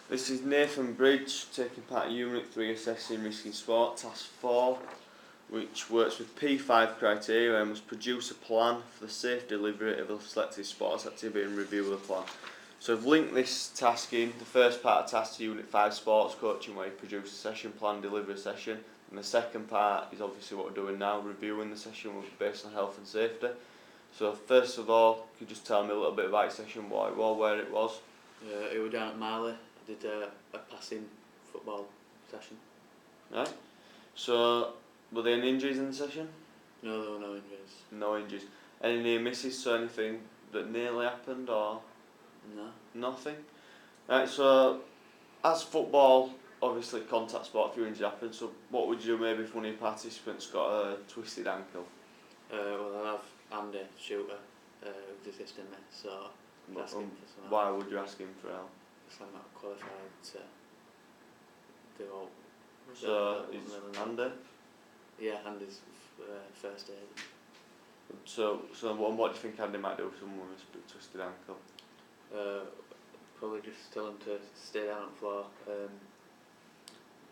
This is Nathan Bridge taking part in Unit 3 Assessing Risk in Sport, Task 4, which works with P5 criteria and must produce a plan for the safe delivery of a selected sports activity and review the plan. So I've linked this task in, the first part of task to Unit 5 Sports Coaching, where you produce a session plan, deliver a session, and the second part is obviously what we're doing now, reviewing the session based on health and safety. So first of all, could you just tell me a little bit about your session, what it was, where it was? It was down at Marley. I did a passing football session. Right. So, were there any injuries in the session? No, there were no injuries. No injuries. Any near misses, so anything that nearly happened or No. nothing? Right, so as football, obviously contact sport, a few injuries happen, so what would you do maybe if one of your participants got a twisted ankle? Well, I have Andy Shooter who's assisting me, so I'm asking for some help. Why would you ask him for help? Because I'm not qualified to do all. So, is Andy? Yeah, Andy's first aid. So what do you think Andy might do with someone with a twisted ankle? Probably just tell him to stay down on the floor.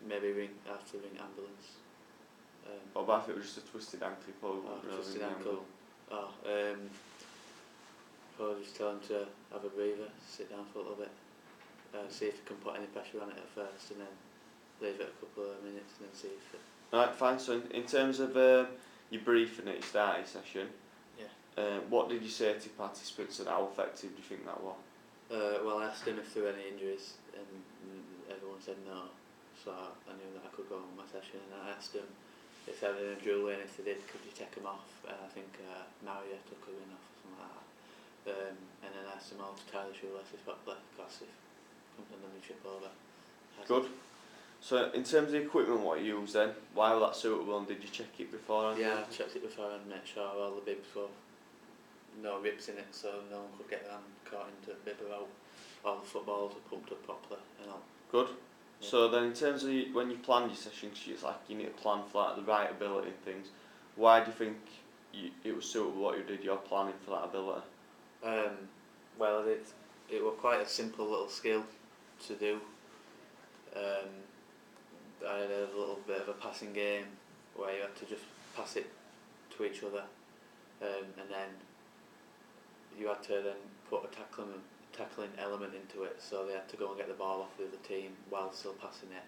Maybe have to ring ambulance. What about if it was just a twisted ankle? You probably wouldn't really Twisted ring the ankle. Probably just tell him to have a breather, sit down for a little bit, see if you can put any pressure on it at first, and then leave it a couple of minutes and then see if it... Right, fine. So in terms of your briefing at your starting session, what did you say to participants and how effective do you think that was? Well, I asked him if there were any injuries and everyone said no, so I knew that I could go on with my session, and I asked him if they had any jewellery, and if they did, could you take them off? And I think Maria took a ring off or something like that. And then I asked them all to tie the shoelaces properly, because if something then they trip over. Good. So in terms of the equipment what you used then, why was that suitable and did you check it beforehand? Yeah, I checked it before and made sure all the bibs were no rips in it, so no one could get their hand caught into the bib about. All the footballs were pumped up properly and all. Good. Yeah. So then in terms of when you planned your session, cause it's like you need to plan for like the right ability and things, why do you think it was suitable what you did, your planning for that ability? Well, it was quite a simple little skill to do. I had a little bit of a passing game where you had to just pass it to each other, and then you had to then put a tackling element into it, so they had to go and get the ball off the other team while still passing it.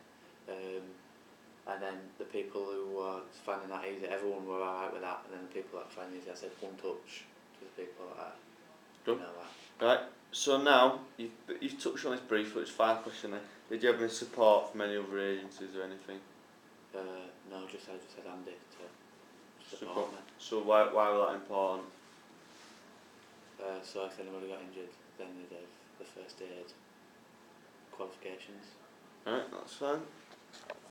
And then the people who were finding that easy, everyone were alright with that, and then the people that find it easy, I said one touch to the people like that. Good. You know that. Right, so now, you've touched on this briefly, it's 5 questions there. Did you have any support from any other agencies or anything? No, I just had Andy to support me. So why was that important? So if anybody got injured, then they'd have the first aid qualifications. Alright, that's fine.